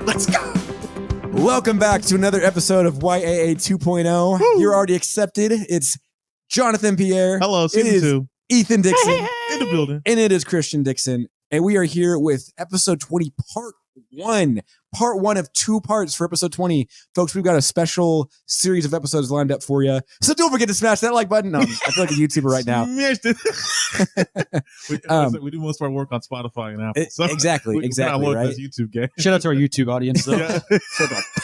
Let's go. Welcome back to another episode of YAA 2.0. You're already accepted. It's Jonathan Pierre. Hello, it season is 2. Ethan Dixon. In the building. And it is Christian Dixon. And we are here with episode 20, part 1. Part 1 of 2 parts for episode 20. Folks, we've got a special series of episodes lined up for you. So don't forget to smash that like button. I feel like a YouTuber right now. We do most of our work on Spotify and Apple. So exactly. Right? This YouTube game. Shout out to our YouTube audience, though. Yeah.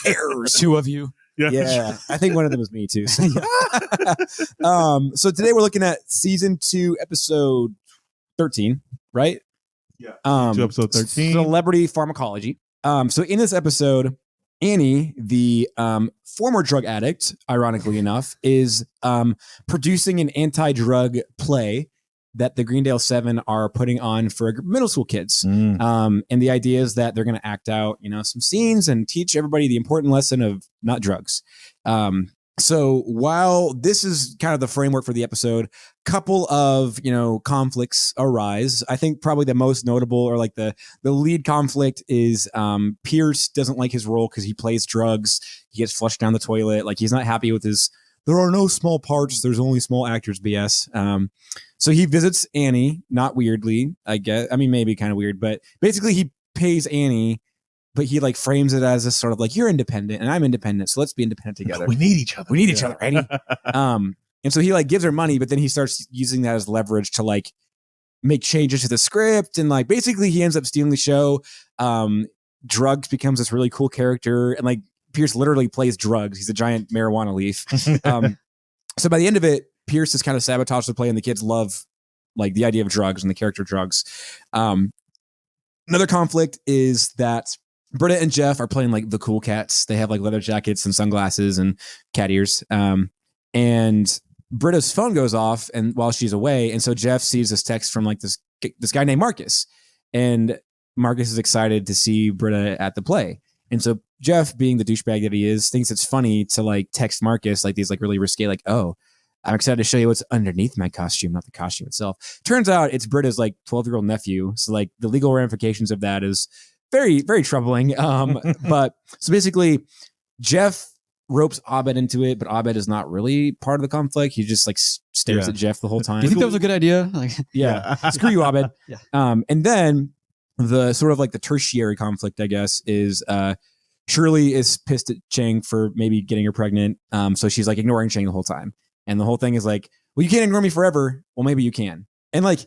Pairs. 2 of you. Yeah, I think one of them was me too. So, so today we're looking at season 2, episode 13, right? Yeah. To episode 13. Celebrity Pharmacology. So in this episode, Annie, the former drug addict, ironically enough, is producing an anti-drug play that the Greendale 7 are putting on for middle school kids. And the idea is that they're going to act out, some scenes and teach everybody the important lesson of not drugs. So while this is kind of the framework for the episode, couple of, conflicts arise. I think probably the most notable, or like the lead conflict, is Pierce doesn't like his role because he plays drugs. He gets flushed down the toilet. Like, he's not happy with his "there are no small parts, there's only small actors" BS. So he visits Annie, not weirdly, I guess. I mean, maybe kind of weird, but basically he pays Annie, but he frames it as a sort of you're independent and I'm independent, so let's be independent together. We need each other. We need each other, Annie. And so he gives her money, but then he starts using that as leverage to make changes to the script, and basically he ends up stealing the show. Drugs becomes this really cool character, and Pierce literally plays drugs. He's a giant marijuana leaf. So by the end of it, Pierce has kind of sabotaged the play, and the kids love the idea of drugs and the character drugs. Another conflict is that Britta and Jeff are playing the cool cats. They have leather jackets and sunglasses and cat ears. And Britta's phone goes off and while she's away. And so Jeff sees this text from this guy named Marcus, and Marcus is excited to see Britta at the play. And so Jeff, being the douchebag that he is, thinks it's funny to text Marcus these really risque, oh, I'm excited to show you what's underneath my costume, not the costume itself. Turns out it's Britta's 12-year-old nephew. So the legal ramifications of that is very, very troubling. But so basically Jeff ropes Abed into it, but Abed is not really part of the conflict. He just stares at Jeff the whole time. Do you think that was a good idea? Yeah. Screw you, Abed. Yeah. And then the sort of the tertiary conflict, I guess, is Shirley is pissed at Chang for maybe getting her pregnant. So she's ignoring Chang the whole time. And the whole thing is well, you can't ignore me forever. Well, maybe you can. And I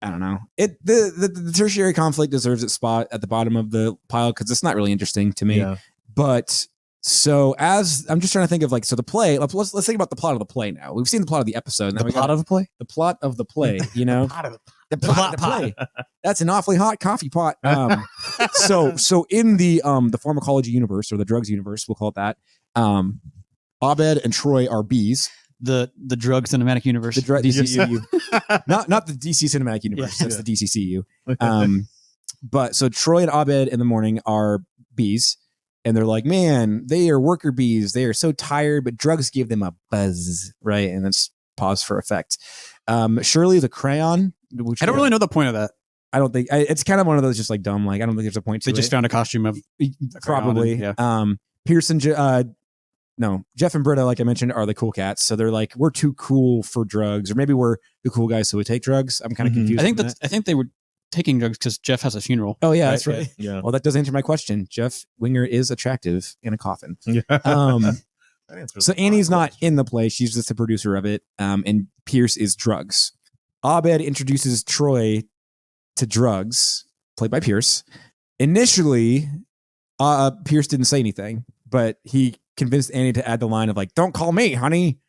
don't know. The tertiary conflict deserves its spot at the bottom of the pile because it's not really interesting to me. Yeah. But so as I'm just trying to think of so the play, let's think about the plot of the play now. We've seen the plot of the episode. The plot of the play? The plot of the play, The plot of the play. That's an awfully hot coffee pot. So in the pharmacology universe, or the drugs universe, we'll call it that, Abed and Troy are bees. The drug cinematic universe. The DCCU. not the DC cinematic universe. That's the DCCU. But so Troy and Abed in the morning are bees. And they're man, they are worker bees. They are so tired, but drugs give them a buzz, right? And it's pause for effect. Shirley the crayon. I don't really know the point of that. I don't think it's kind of one of those just dumb. I don't think there's a point to it. They just found a costume of probably. Pierce and Jeff and Britta, like I mentioned, are the cool cats. So they're we're too cool for drugs, or maybe we're the cool guys so we take drugs. I'm kind of confused. I think they were taking drugs because Jeff has a funeral. Oh yeah, that's right. Yeah. Well, that does answer my question. Jeff Winger is attractive in a coffin. Yeah. So Annie's not in the play; she's just the producer of it. And Pierce is drugs. Abed introduces Troy to drugs, played by Pierce. Initially, Pierce didn't say anything, but he convinced Annie to add the line of "Don't call me, honey."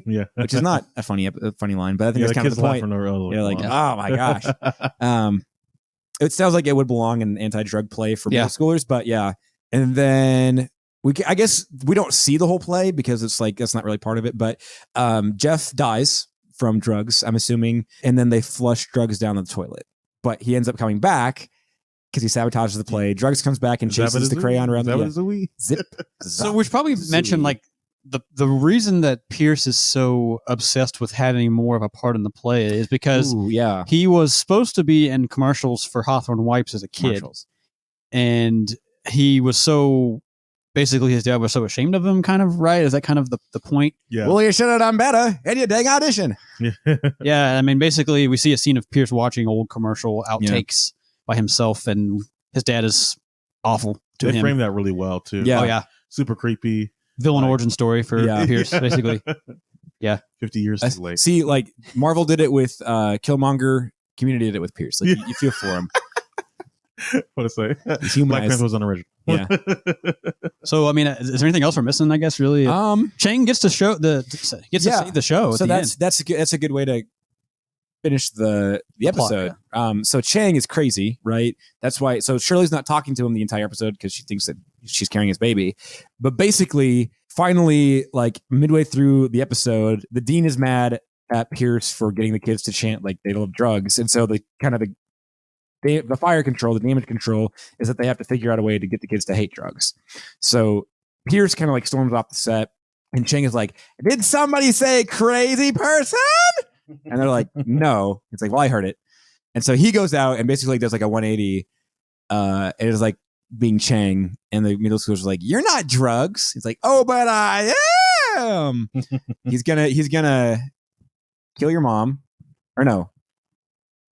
Yeah, which is not a funny line, but I think it's kind of the point. Oh my gosh. It sounds like it would belong in an anti-drug play for middle schoolers, but yeah. And then I guess we don't see the whole play because it's that's not really part of it. But Jeff dies from drugs, I'm assuming, and then they flush drugs down the toilet. But he ends up coming back because he sabotages the play. Drugs comes back and chases the crayon around the zip. So we should probably mention the reason that Pierce is so obsessed with having more of a part in the play is because he was supposed to be in commercials for Hawthorne Wipes as a kid, and he was so basically his dad was so ashamed of him. Kind of right? Is that kind of the point? Yeah. Well, you should have done better in your dang audition. Yeah, I mean, basically, we see a scene of Pierce watching old commercial outtakes by himself, and his dad is awful to him. They framed that really well too. Yeah. Oh yeah, super creepy. Villain origin story for Pierce, basically. Yeah. 50 years too late. See, like Marvel did it with Killmonger, Community did it with Pierce. Like you feel for him. What to say? Black Panther was unoriginal. Yeah. So I mean, is there anything else we're missing? I guess really. Chang gets to show to save the show. So that's a good way to finish the episode. Plot, So Chang is crazy, right? That's why. So Shirley's not talking to him the entire episode because she thinks that she's carrying his baby. But basically, finally, like midway through the episode, the dean is mad at Pierce for getting the kids to chant like they love drugs, and so the fire control, the damage control, is that they have to figure out a way to get the kids to hate drugs. So Pierce kind of like storms off the set, and Chang is like, "Did somebody say crazy person?" And they're like, "No." It's like, "Well, I heard it." And so he goes out and basically does like a 180. It is like being Chang, and the middle schoolers are like, "You're not drugs." He's like, "Oh, but I am." He's gonna kill your mom, or no,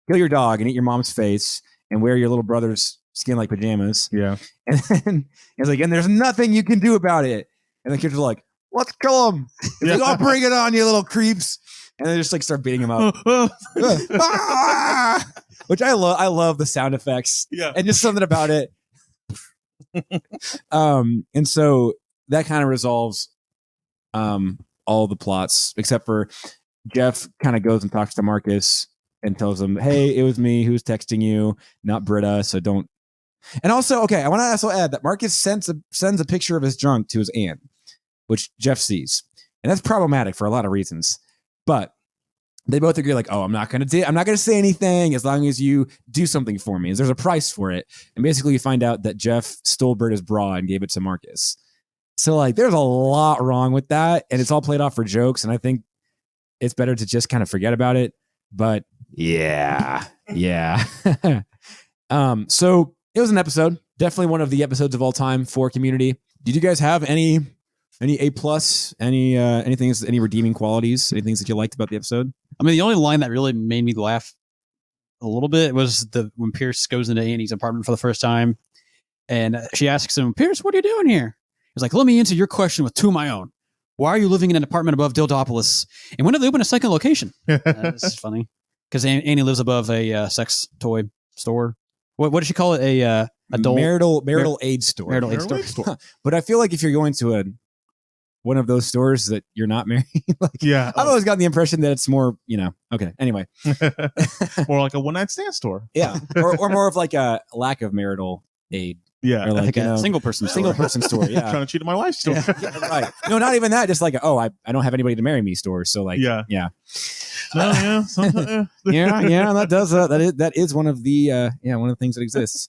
kill your dog and eat your mom's face and wear your little brother's skin like pajamas. Yeah. And then he's like, "And there's nothing you can do about it." And the kids are like, "Let's kill him." He's like, "I'll bring it on, you little creeps." And they just like start beating him up. Which I love. I love the sound effects. Yeah. And just something about it. And so that kind of resolves all the plots, except for Jeff kind of goes and talks to Marcus and tells him, "Hey, it was me who was texting you, not Britta, so don't." And also, okay, I want to also add that Marcus sends a picture of his drunk to his aunt, which Jeff sees. And that's problematic for a lot of reasons. But they both agree, like, "Oh, I'm not gonna say anything as long as you do something for me. There's a price for it." And basically you find out that Jeff stole Britta's bra and gave it to Marcus. So like there's a lot wrong with that, and it's all played off for jokes, and I think it's better to just kind of forget about it. But yeah. So it was an episode, definitely one of the episodes of all time for Community. Did you guys have any A+, anything, any redeeming qualities, any things that you liked about the episode? I mean, the only line that really made me laugh a little bit was when Pierce goes into Annie's apartment for the first time, and she asks him, "Pierce, what are you doing here?" He's like, "Let me answer your question with two of my own. Why are you living in an apartment above Dildopolis? And when did they open a second location?" This is funny because Annie lives above a sex toy store. What does she call it? A adult marital aid store. Marital aid store. But I feel like if you're going to one of those stores that you're not married, I've always gotten the impression that it's more, okay. Anyway, more like a one-night stand store. Yeah, or more of like a lack of marital aid. Yeah, or like a single person store. Yeah, trying to cheat on my wife's store. Yeah, right. No, not even that. Just like I don't have anybody to marry me store. So like, yeah. Yeah, that is one of the one of the things that exists.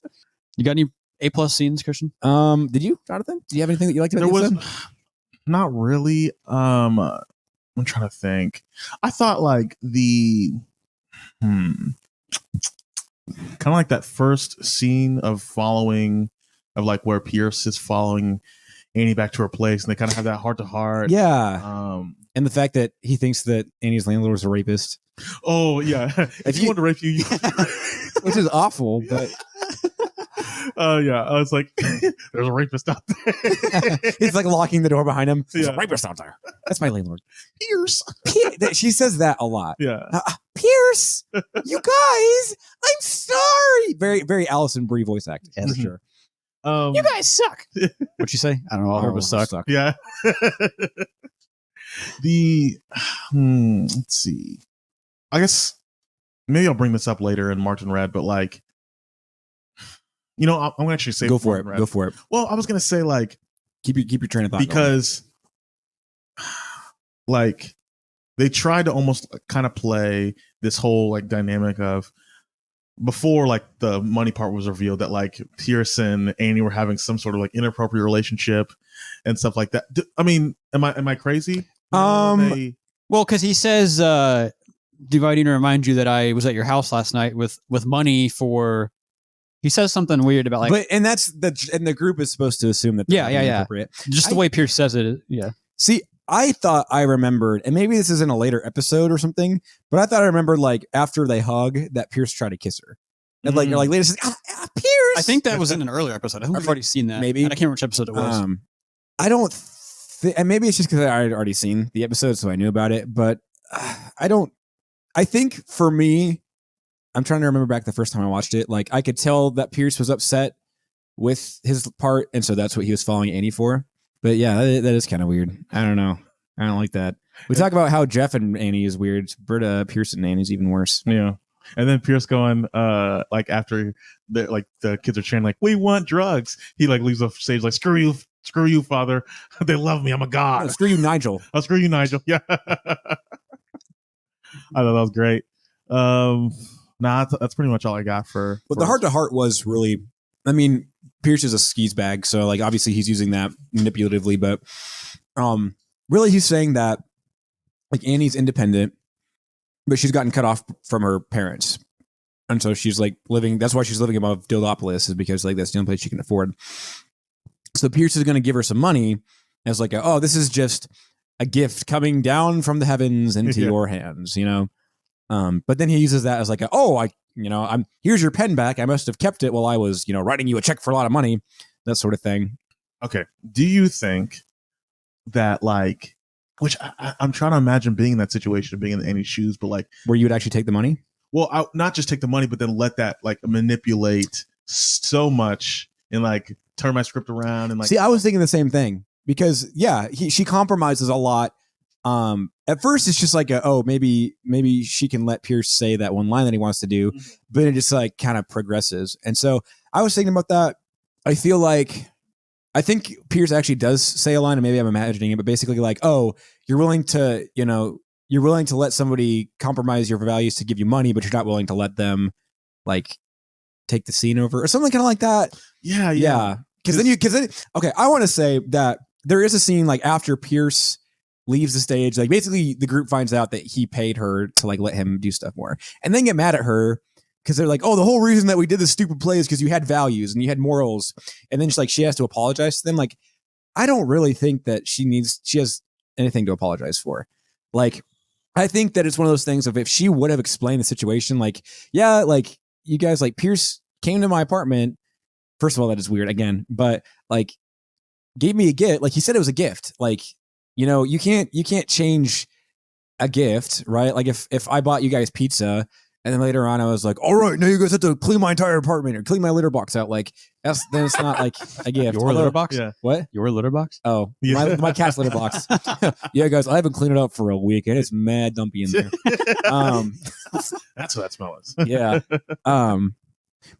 You got any A+ scenes, Christian? Did you, Jonathan? Do you have anything that you liked about the episode? Not really. I'm trying to think. I thought like the kind of like that first scene of like where Pierce is following Annie back to her place, and they kind of have that heart to heart. Yeah. And the fact that he thinks that Annie's landlord is a rapist. Oh yeah. If he wanted to rape you, which is awful, but. Yeah, I was like, "There's a rapist out there." He's like locking the door behind him. There's a rapist out there. That's my landlord. Pierce. She says that a lot. Yeah. Pierce, you guys, I'm sorry. Very, very Alison Brie voice acting. Yes. For sure. You guys suck. What'd you say? I don't know. All I heard was suck. Yeah. Let's see. I guess maybe I'll bring this up later in Martin Red, but like, I'm gonna actually say go for it. Well, I was gonna say like keep your train of thought because like they tried to almost kind of play this whole like dynamic of before like the money part was revealed that like Pierce and Annie were having some sort of like inappropriate relationship, and stuff like that. I mean, am I crazy? Well, because he says, "Do I need to remind you that I was at your house last night with money for?" He says something weird about like, and the group is supposed to assume that Yeah. appropriate. Just the way Pierce says it. Yeah. See, I thought I remembered, and maybe this is in a later episode or something, but I thought I remembered like after they hug that Pierce tried to kiss her. And like later says, Pierce. I think that was in an earlier episode. I think we've already seen that. Maybe. And I can't remember which episode it was. I don't and maybe it's just because I had already seen the episode, so I knew about it, but I think for me, I'm trying to remember back the first time I watched it, like I could tell that Pierce was upset with his part, and so that's what he was following Annie for. But yeah, that is kind of weird. I don't know. I don't like that. We talk about how Jeff and Annie is weird. Britta, Pierce, and Annie's even worse. Yeah. And then Pierce going, like after the kids are chanting, like, we want drugs. He like leaves the stage like, screw you, father. They love me. I'm a god. No, screw you, Nigel. I'll screw you, Nigel. Yeah. I thought that was great. That's pretty much all I got for. But the heart to heart was really, I mean, Pierce is a skis bag, so like obviously he's using that manipulatively, but really he's saying that like Annie's independent, but she's gotten cut off from her parents, and so she's like living. That's why she's living above Dildopolis, is because like that's the only place she can afford. So Pierce is going to give her some money as like, this is just a gift coming down from the heavens into your hands, you know. But then he uses that as like, here's your pen back. I must have kept it while I was, writing you a check for a lot of money, that sort of thing. Okay. Do you think that like, which I'm trying to imagine being in that situation, being in Annie's shoes, but like where you would actually take the money? Well, not just take the money, but then let that like manipulate so much and like turn my script around and like. See, I was thinking the same thing because she compromises a lot. At first it's just like maybe she can let Pierce say that one line that he wants to do, but it just like kind of progresses. And so I was thinking about that. I think Pierce actually does say a line, and maybe I'm imagining it, but basically like, you're willing to let somebody compromise your values to give you money, but you're not willing to let them like take the scene over or something kind of like that. Yeah. Okay. I want to say that there is a scene like after Pierce leaves the stage, like basically the group finds out that he paid her to like let him do stuff more, and then get mad at her because they're like, the whole reason that we did this stupid play is because you had values and you had morals, and then she has to apologize to them. Like, I don't really think that she has anything to apologize for. Like, I think that it's one of those things of if she would have explained the situation, like, like you guys, like Pierce came to my apartment. First of all, that is weird again, but like gave me a gift. Like he said it was a gift. Like, you can't change a gift, right? Like if I bought you guys pizza and then later on I was like, all right, now you guys have to clean my entire apartment or clean my litter box out. Like then it's not like a gift. Your litter box? Yeah. What? Your litter box? Oh, Yeah. my cat's litter box. Yeah, guys, I haven't cleaned it up for a week and it's mad dumpy in there. That's what that smell is. Yeah.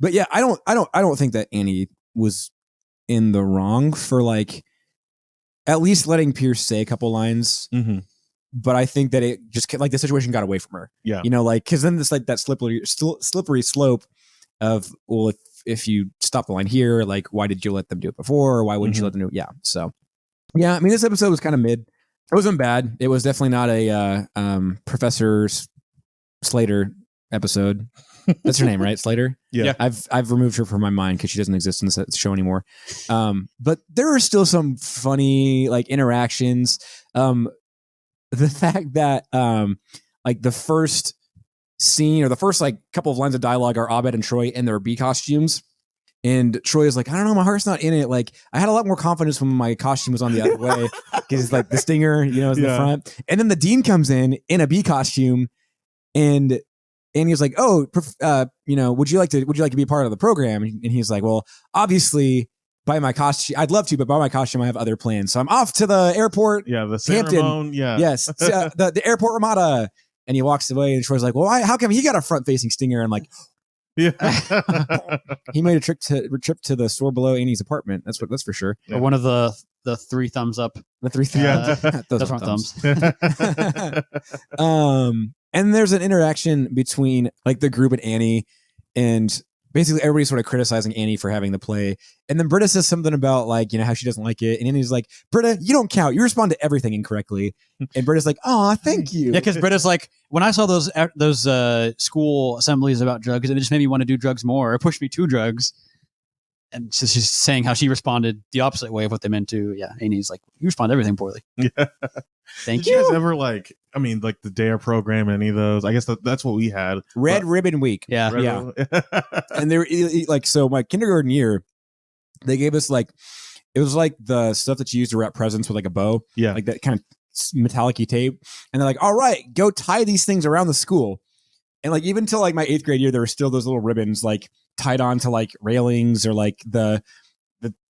But yeah, I don't think that Annie was in the wrong for like at least letting Pierce say a couple lines. Mm-hmm. But I think that it just like the situation got away from her. Yeah. Because then it's like that slippery slope of, well, if you stop the line here, like, why did you let them do it before? Or why wouldn't you let them do it? Yeah. So, yeah, I mean, this episode was kind of mid. It wasn't bad. It was definitely not a Professor Slater episode. That's her name, right? Slater? Yeah. I've removed her from my mind because she doesn't exist in this show anymore. But there are still some funny like interactions. The fact that like the first scene or the first like couple of lines of dialogue are Abed and Troy in their bee costumes. And Troy is like, I don't know, my heart's not in it. Like, I had a lot more confidence when my costume was on the other way because it's like the stinger, is in the front. And then the dean comes in a bee costume, and he's like, would you like to be a part of the program? And he's like, well, obviously, by my costume, I'd love to, but by my costume, I have other plans. So I'm off to the airport. Yeah, the Hampton. Yes, the airport Ramada. And he walks away, and Troy's like, well, how come he got a front-facing stinger? And like, he made a trip to the store below Annie's apartment. That's for sure. Yeah. Or one of the 3 thumbs up. The 3 thumbs. Yeah. Those aren't thumbs. And there's an interaction between like the group and Annie, and basically everybody's sort of criticizing Annie for having the play. And then Britta says something about like, how she doesn't like it. And Annie's like, Britta, you don't count. You respond to everything incorrectly. And Britta's like, oh, thank you. Yeah, because Britta's like, when I saw those school assemblies about drugs, it just made me want to do drugs more or push me to drugs. And so she's saying how she responded the opposite way of what they meant to. Yeah, Annie's like, you respond to everything poorly. Yeah. Thank Did you. you guys ever like the DARE program, any of those? I guess that's what we had. Red Ribbon Week. Yeah. Yeah. And they were like, so my kindergarten year, they gave us like, it was like the stuff that you used to wrap presents with like a bow. Yeah. Like that kind of metallic-y tape. And they're like, all right, go tie these things around the school. And like, even till like my 8th grade year, there were still those little ribbons like tied on to like railings or like the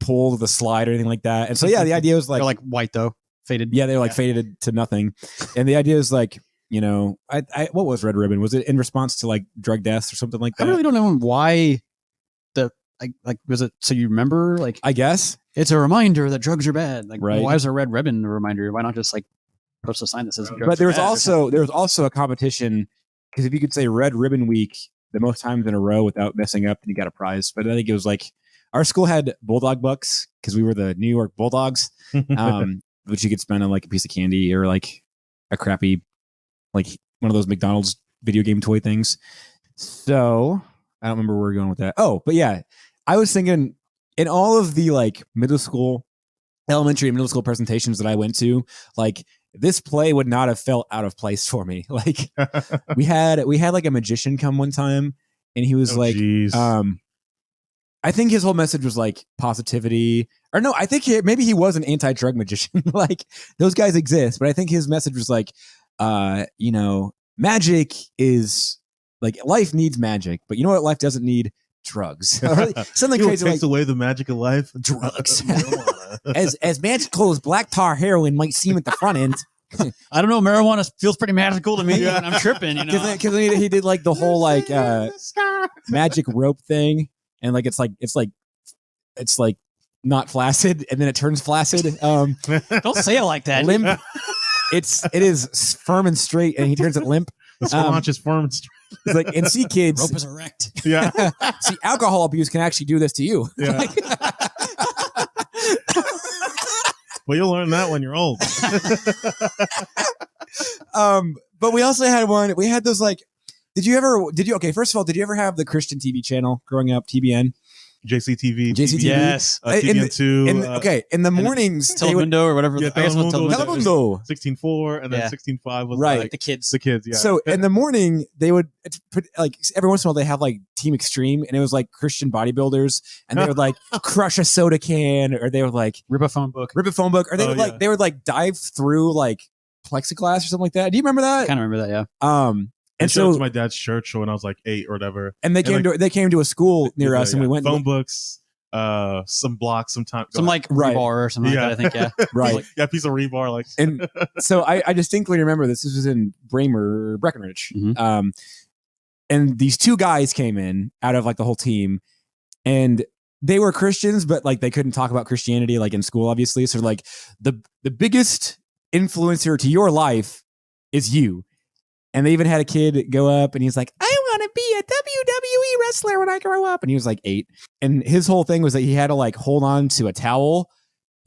pole of the slide or anything like that. And so, yeah, the idea was like, They're like white though, faded. yeah, they're like faded to nothing. And the idea is like, I what was Red Ribbon? Was it in response to like drug deaths or something like I that? really don't know why like was it so you remember like I guess. it's a reminder that drugs are bad. Like Right. why is a red ribbon a reminder? Why not just like post a sign that says drugs But there are was bad or something? also a competition, because if you could say Red Ribbon Week the most times in a row without messing up, then you got a prize. But I think it was like our school had Bulldog Bucks because we were the New York Bulldogs, which you could spend on like a piece of candy or like a crappy, like one of those McDonald's video game toy things. So I don't remember where we're going with that. Oh, but yeah, I was thinking in all of the like elementary and middle school presentations that I went to, like this play would not have felt out of place for me. Like we had like a magician come one time, and he was geez. I think his whole message was like positivity, or no, I think maybe he was an anti-drug magician. Like those guys exist, but I think his message was like, magic is like life needs magic, but you know what life doesn't need? Drugs. Something crazy takes like away the magic of life. Drugs. as magical as black tar heroin might seem at the front end. I don't know. Marijuana feels pretty magical to me, and I'm tripping. Because he did like the whole like magic rope thing, and like it's like not flaccid, and then it turns flaccid. Don't say it like that. Limp. It is firm and straight, and he turns it limp. The squanch is firm and straight. It's like, and see, kids, Rope is erect. Yeah. see, alcohol abuse can actually do this to you. Yeah. Well, you'll learn that when you're old. But we also had one. We had those like. Okay, first of all, did you ever have the Christian TV channel growing up? TBN. JCTV. JCTV. Yes. TBN2. In the mornings, Telemundo or whatever. Yeah, I guess what Telemundo. Telemundo. 16.4 and then Yeah. 16.5 was Right. like the kids. the kids. Yeah. So in the morning, they would put like every once in a while they have like Team Extreme, and it was like Christian bodybuilders, and they would like crush a soda can, or they would like Rip a phone book. rip a phone book, or they Oh, would like dive through like plexiglass or something like that. Do you remember I that? kind of remember that. Yeah. And showed it so to my dad's church when I was like 8 or whatever. and they came to a school near us, and we went phone books, some blocks, some Like Right. rebar or something Yeah. like that. I think. Yeah. right. yeah, piece of rebar, like And so I distinctly remember this. This was in Breckenridge. Mhm. And these two guys came in out of like the whole team, and they were Christians, but like they couldn't talk about Christianity like in school, obviously. So like the biggest influencer to your life is you. And they even had a kid go up, and he's like, I want to be a WWE wrestler when I grow up. And he was like 8. And his whole thing was that he had to like hold on to a towel,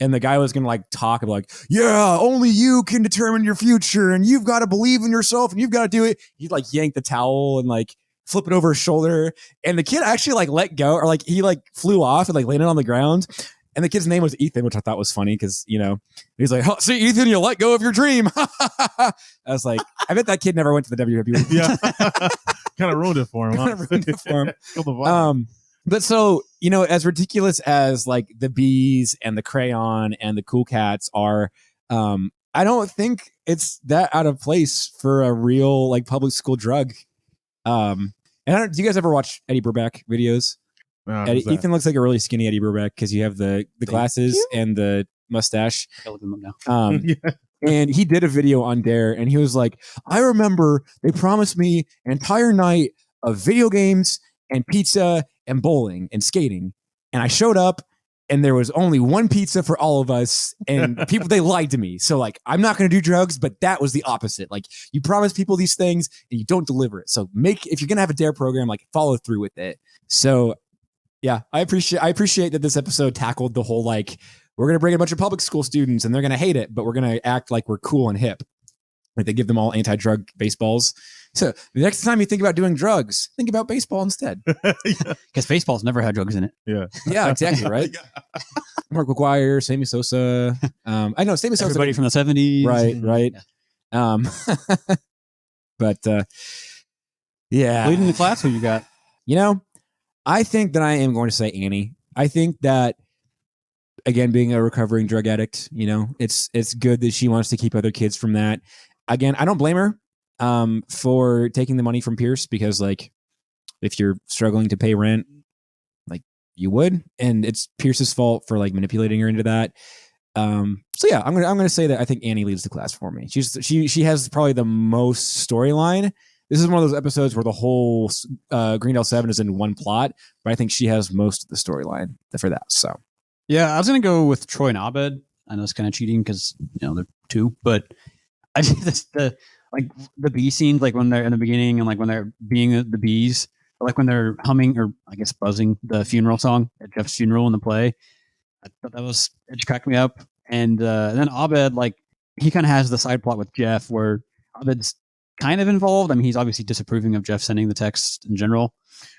and the guy was going to like talk and like, yeah, only you can determine your future, and you've got to believe in yourself, and you've got to do it. He'd like yank the towel and like flip it over his shoulder. And the kid actually like let go, or like he like flew off and like landed on the ground. And the kid's name was Ethan, which I thought was funny because, he's like, oh, see, Ethan, you let go of your dream. I was like, I bet that kid never went to the WWE. yeah, kind of ruined it for him. Kind of ruined it for him. Killed the vibe. But so, as ridiculous as like the bees and the crayon and the cool cats are, I don't think it's that out of place for a real like public school drug. And do you guys ever watch Eddie Burback videos? Ethan looks like a really skinny Eddie Burback because you have the glasses and the mustache. I look him up now. Yeah. And he did a video on Dare, and he was like, I remember they promised me an entire night of video games and pizza and bowling and skating. And I showed up, and there was only one pizza for all of us, and people, they lied to me. So like, I'm not going to do drugs, but that was the opposite. Like, you promise people these things and you don't deliver it. So if you're going to have a DARE program, like, follow through with it. So yeah, I appreciate that this episode tackled the whole, like, we're going to bring a bunch of public school students and they're going to hate it, but we're going to act like we're cool and hip. Like, they give them all anti-drug baseballs. So the next time you think about doing drugs, think about baseball instead. Because baseball's never had drugs in it. Yeah, exactly, right? Mark McGuire, Sammy Sosa. I know Sammy Sosa. Everybody from the 70s. Right. Yeah. But yeah. Leading the class, who you got? You know, I think that I am going to say Annie. I think that, again, being a recovering drug addict, you know, it's good that she wants to keep other kids from that. Again, I don't blame her for taking the money from Pierce, because, like, if you're struggling to pay rent, like, you would, and it's Pierce's fault for, like, manipulating her into that. So yeah, I'm gonna say that I think Annie leads the class for me. She has probably the most storyline. This is one of those episodes where the whole Greendale 7 is in one plot, but I think she has most of the storyline for that. So yeah, I was gonna go with Troy and Abed. I know it's kind of cheating because, you know, they're two, but I just the bee scenes, like when they're in the beginning and like when they're being the bees, or like when they're humming, or I guess buzzing, the funeral song at Jeff's funeral in the play. I thought it cracked me up. And then Abed, like, he kind of has the side plot with Jeff where Abed's kind of involved. I mean, he's obviously disapproving of Jeff sending the text in general.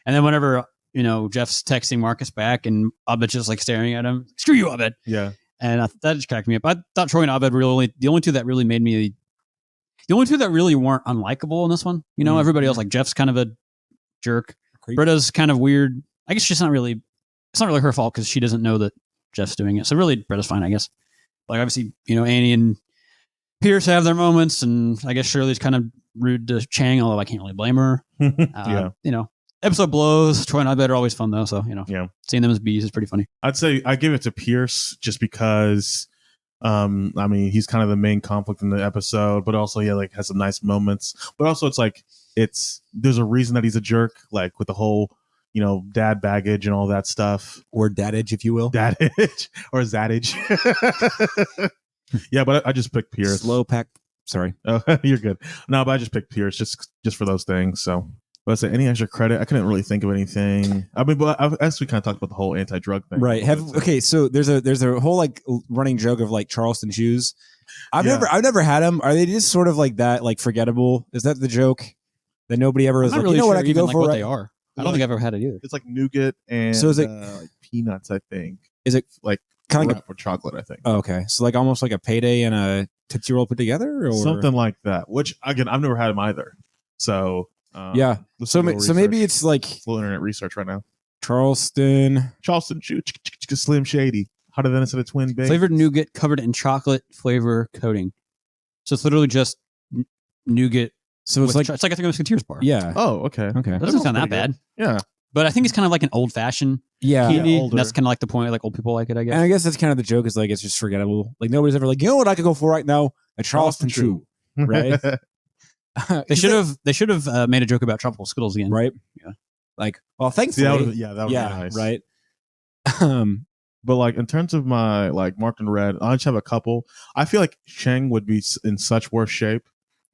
And then whenever, you know, Jeff's texting Marcus back and Abed's just like staring at him, screw you, Abed. Yeah. And that just cracked me up. I thought Troy and Abed were the only two that really weren't unlikable in this one. You know, everybody else, like Jeff's kind of a jerk. Britta's kind of weird. I guess it's not really her fault because she doesn't know that Jeff's doing it. So really, Britta's fine, I guess. Like, obviously, you know, Annie and Pierce have their moments, and I guess Shirley's kind of rude to Chang, although I can't really blame her. Yeah. You know, episode blows. Troy and Abed are always fun, though. So, you know, yeah, seeing them as bees is pretty funny. I'd say I give it to Pierce just because, I mean, he's kind of the main conflict in the episode, but also, yeah, like, has some nice moments. But also, it's like, there's a reason that he's a jerk, like with the whole, you know, dad baggage and all that stuff. Or dadage, if you will. Dadage or zadage. Yeah, but I just picked Pierce. Slow pack. Sorry. Oh, you're good. No, but I just picked Pierce just for those things. So, but I say any extra credit, I couldn't really think of anything. I mean, but as we kind of talked about the whole anti-drug thing, right? Okay, so there's a whole, like, running joke of, like, Charleston shoes. I've never had them. Are they just sort of like that, like, forgettable? Is that the joke that nobody ever is like? Really, you know sure what I could go like for? What right? they are. I don't think I've ever had it either. It's like nougat and so is it like peanuts? I think. Is it like kind of for chocolate? I think. Oh, okay, so like almost like a Payday and a Tootsie Roll put together, or something like that. Which, again, I've never had them either. So yeah, so maybe it's like a little internet research right now. Charleston Chew, Slim Shady, hotter than a twin bake. Flavored nougat covered in chocolate flavor coating. So it's literally just nougat. So it's like a Three Musketeers bar. Yeah. Oh, okay. That doesn't sound that bad. Yeah. But I think it's kind of like an old fashioned candy. Yeah, That's kind of like the point. Like, old people like it, I guess. And I guess that's kind of the joke, is like, it's just forgettable. Like, nobody's ever like, you know what I could go for right now? A Charleston Chew. Right? They should have made a joke about tropical Skittles again. Right? Yeah. Like, well, thankfully. That would be nice. Right. But like, in terms of my, like, marked in red, I just have a couple. I feel like Cheng would be in such worse shape.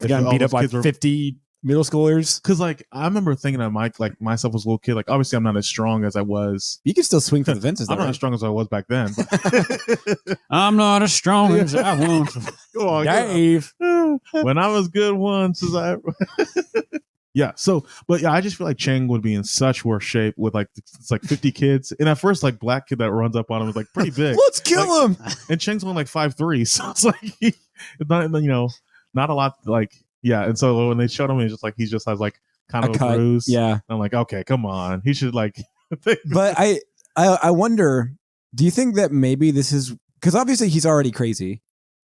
If got beat up by 50 middle schoolers. Because, like, I remember thinking of myself as a little kid. Like, obviously, I'm not as strong as I was. You can still swing for the fences. I'm not as strong as I was back then. But I'm not as strong as I want. Go on, Dave. When I was good once, as I. Yeah. So, but yeah, I just feel like Cheng would be in such worse shape with, like, it's like 50 kids. And at first, like, black kid that runs up on him is like pretty big. Let's kill him. And Cheng's only like 5'3", so it's like it's not, you know, not a lot. Like, yeah. And so when they showed him, he just has like kind of a bruise. Yeah. And I'm like, okay, come on, he should like. But I wonder, do you think that maybe this is because obviously he's already crazy?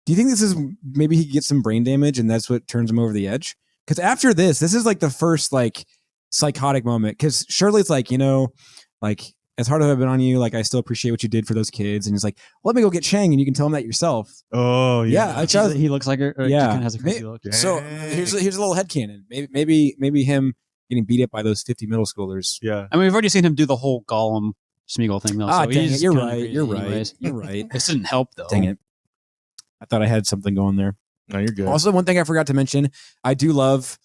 Do you think this is maybe he gets some brain damage and that's what turns him over the edge? Because after this is like the first, like, psychotic moment. Because Shirley's like, you know, like, as hard as I've been on you, like, I still appreciate what you did for those kids. And he's like, let me go get Chang and you can tell him that yourself. Oh, yeah. He looks like her. Yeah. Kind of has a crazy look. So here's a little headcanon. Maybe him getting beat up by those 50 middle schoolers. Yeah. I mean, we've already seen him do the whole Gollum Smeagol thing though. Ah, so dang he's it. You're gonna right. agree You're anyways. right. You're right. This didn't help though. Dang it. I thought I had something going there. No, you're good. Also, one thing I forgot to mention, I do love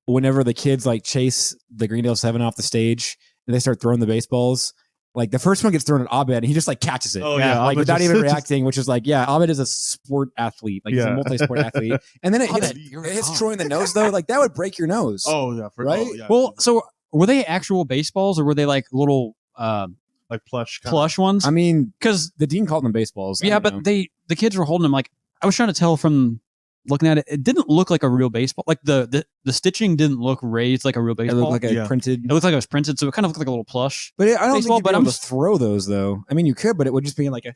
whenever the kids like chase the Greendale 7 off the stage and they start throwing the baseballs. Like the first one gets thrown at Abed and he just like catches it. Oh, yeah, Like Abed without just- even reacting, which is like, yeah, Abed is a sport athlete. Like he's a Yeah. multi-sport athlete. And then it hits, Abed, you're it hits fine. Troy in the nose though. Like that would break your nose. Oh yeah, Right? yeah. Well, so were they actual baseballs or were they like little like plush, plush ones? I mean, Because the dean called them baseballs. I yeah, don't but know. the kids were holding them like I was trying to tell from looking at it. It didn't look like a real baseball. Like the stitching didn't look raised like a real It baseball. looked like a Yeah. printed. It looked like it was printed, so it kind of looked like a little plush. But I don't baseball, think you'd but be I'm able to just- throw those though. I mean, you could, but it would just be like a.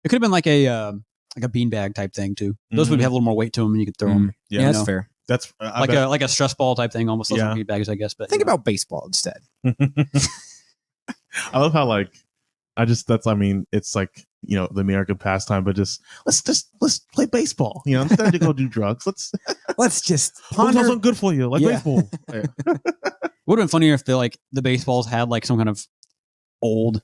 It could have been like a beanbag type thing too. Those would Mhm. have a little more weight to them, and you could throw them Yeah, Yeah, that's know. fair. that's like a stress ball type thing, almost. Those Yeah. are beanbags, I guess. But Think about baseball instead. I love how like I mean it's like the American pastime, but let's play baseball. Instead to go do drugs. Let's just What's ponder. also good for you, like Yeah. baseball. Yeah. would have been funnier if the baseballs had like some kind of old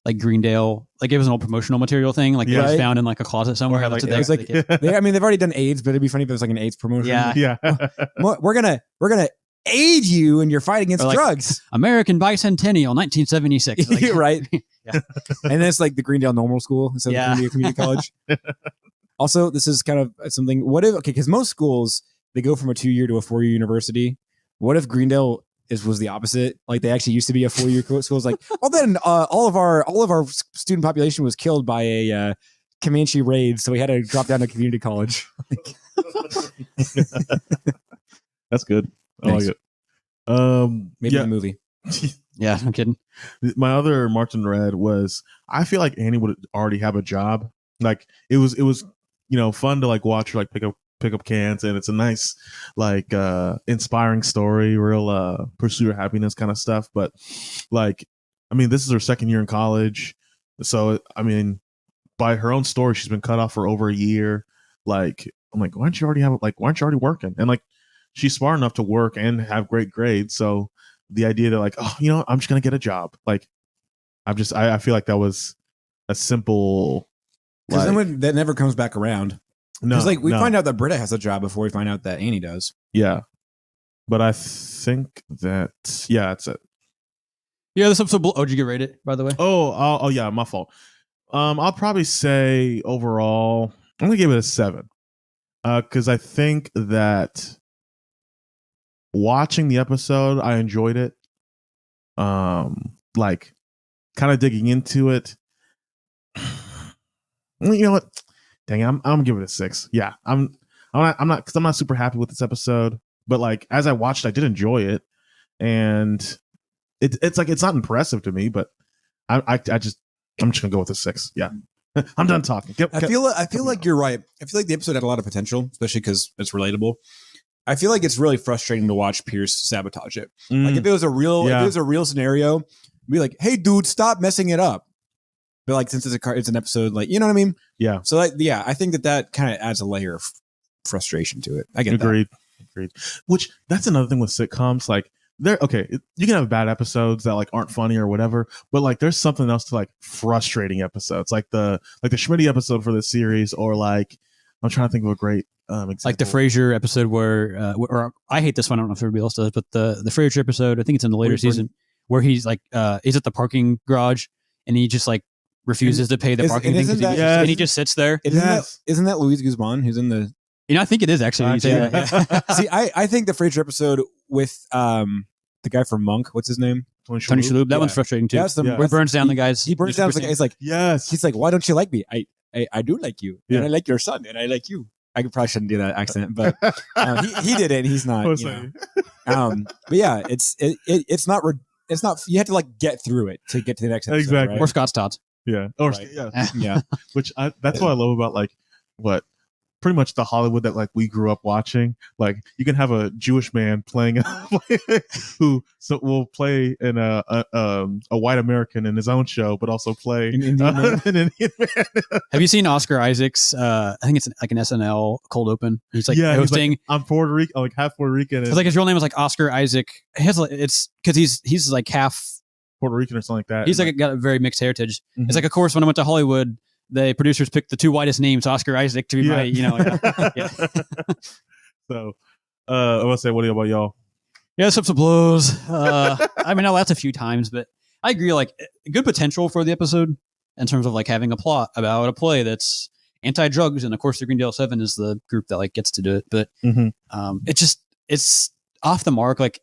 like Greendale, like it was an old promotional material thing, like Yeah. it was Right. found in like a closet somewhere. Or That's like- what It's like- I mean, they've already done AIDS, but it'd be funny if it was like an AIDS promotion. Yeah. yeah. We're gonna aid you in your fight against Or like- drugs. American Bicentennial, 1976. Like, Right. Yeah. And then it's like the Greendale Normal School instead of Yeah. the Community College. Also, this is kind of something. What if because most schools they go from a 2-year to a 4-year university. What if Greendale was the opposite? Like they actually used to be a 4-year school. It's like, well, then all of our student population was killed by a Comanche raid, so we had to drop down to community college. That's good. I Thanks. like it. Maybe yeah. the movie. yeah, I'm kidding. My other Martin Red was I feel like Annie would already have a job. Like it was fun to like watch her like pick up cans, and it's a nice like inspiring story, real pursue your happiness kind of stuff. But like I mean, this is her second year in college, so I mean, by her own story, she's been cut off for over a year. Like I'm like, why aren't you already working? And like she's smart enough to work and have great grades, so the idea that like, oh, I'm just gonna get a job. Like, I feel like that was a simple. Because Like, then that never comes back around. no, Because like we no. find out that Britta has a job before we find out that Annie does. Yeah, but I think that that's it. Yeah, this episode. Oh, did you get rated, by the way? Oh yeah, my fault. I'll probably say overall, I'm gonna give it a 7. Because I think that watching the episode, I enjoyed it. Like kind of digging into it. You know what? Dang it, I'm gonna give it a 6. Yeah, I'm not because I'm not super happy with this episode, but like as I watched, I did enjoy it, and it's like it's not impressive to me, but I'm just gonna go with a 6. Yeah, I'm done talking. I feel like you're right. I feel like the episode had a lot of potential, especially because it's relatable. I feel like it's really frustrating to watch Pierce sabotage it. Like if it was a real, Yeah. if it was a real scenario, be like, "Hey, dude, stop messing it up." But like, since it's an episode, like you know what I mean? Yeah. So like, yeah, I think that kind of adds a layer of frustration to it. I get that. Agreed. Which that's another thing with sitcoms. Like they're okay. You can have bad episodes that like aren't funny or whatever, but like there's something else to like frustrating episodes, like the Schmitty episode for this series, or like I'm trying to think of a great example. Like the Frasier episode where, or I hate this one. I don't know if everybody else does, but the Frasier episode, I think it's in the later season, where he's like, he's at the parking garage and he just like refuses to pay the parking thing, and he just sits there. Isn't that Luis Guzman who's in the? I think it is actually. Yeah. See, I think the Frasier episode with the guy from Monk, what's his name? Tony Shalhoub. That Yeah. one's frustrating too. That's the Where he burns down the guys. He burns down the guy. He's like, yes. he's like, why don't you like me? I do like you, Yeah. and I like your son, and I like you. I probably shouldn't do that accent, but he did it. And he's not. But yeah, it's not. It's not. You have to like get through it to get to the next episode. Exactly. Or Scott's Tots. Yeah. Or Right. yeah. Yeah. Which that's what I love about like what pretty much the Hollywood that like we grew up watching. Like you can have a Jewish man playing who will play in a white American in his own show, but also play An Indian man. an Indian man. Have you seen Oscar Isaac's? I think it's like an SNL cold open. He's like Yeah, he's hosting. I'm Puerto Rican, like half Puerto Rican. It's like his real name is like Oscar Isaac. It's because he's like half Puerto Rican or something like that. He's And, got a very mixed heritage. Mhm. It's like, of course, when I went to Hollywood, the producers picked the 2 whitest names, Oscar Isaac to be my, yeah. So, I want to say, what about y'all? Yeah, some blows. I mean, I laughed a few times, but I agree. Like, good potential for the episode in terms of like having a plot about a play that's anti-drugs, and of course, the Greendale 7 is the group that like gets to do it. But it's off the mark. Like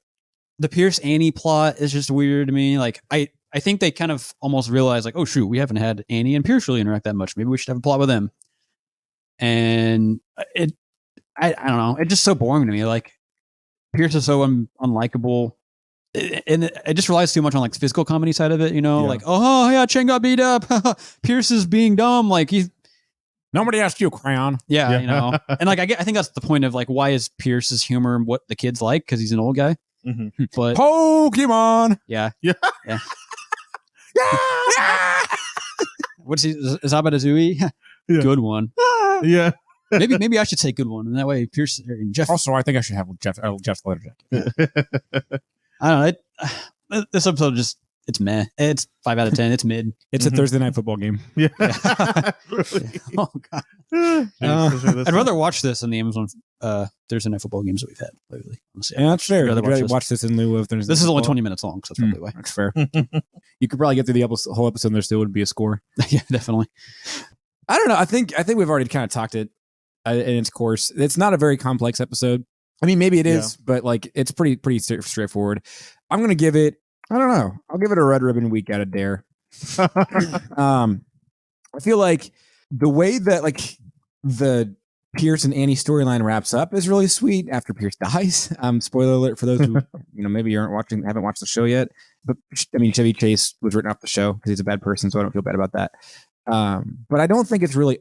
the Pierce Annie plot is just weird to me. Like I think they kind of almost realized like, oh shoot, we haven't had Annie and Pierce really interact that much. Maybe we should have a plot with them. And I don't know. It's just so boring to me. Like Pierce is so unlikable. And it just relies too much on like the physical comedy side of it, like, oh yeah, Chen got beat up. Pierce is being dumb. Like Nobody asked you, Crayon. Yeah. And like, I think that's the point of like, why is Pierce's humor what the kids like? Cause he's an old guy, but Pokemon. Yeah. Yeah. What's he, Zabadazooey? Yeah. Good one. Yeah. Maybe I should say good one. And that way Pierce and Jeff. Also, I think I should have Jeff's letter jacket. I don't know. This episode it's meh. It's 5 out of 10. It's mid. It's a Thursday night football game. Yeah. Oh god. I'd rather watch this than the Amazon Thursday night football games that we've had lately. Honestly, Yeah, that's fair. I'd rather I'd rather watch this in lieu of Thursday. This is only football. 20 minutes long, so that's probably why. That's fair. You could probably get through the whole episode and there still would be a score. Yeah, definitely. I don't know. I think we've already kind of talked it in its course. It's not a very complex episode. I mean, maybe it is, but like it's pretty straightforward. I'm gonna give it. I don't know. I'll give it a red ribbon week out of Dare. I feel like the way that like the Pierce and Annie storyline wraps up is really sweet after Pierce dies. Spoiler alert for those who maybe haven't watched the show yet. But I mean, Chevy Chase was written off the show because he's a bad person, so I don't feel bad about that. But I don't think it's really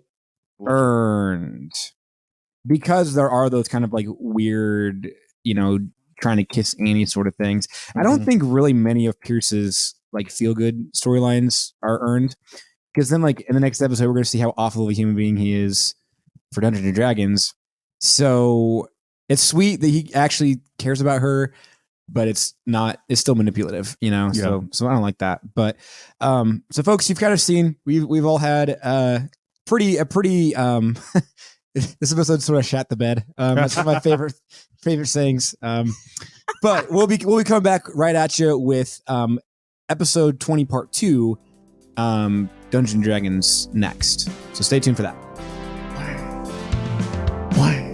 earned because there are those kind of like weird, trying to kiss Annie sort of things. I don't think really many of Pierce's like feel good storylines are earned because then like in the next episode we're going to see how awful of a human being he is for Dungeons and Dragons. So it's sweet that he actually cares about her, but it's still manipulative, so I don't like that. But so folks, you've kind of seen we've all had a pretty this episode sort of shat the bed. That's one of my favorite sayings. But we'll be coming back right at you with episode 20 part 2, Dungeons and Dragons next. So stay tuned for that. Why?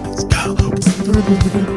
Let's go.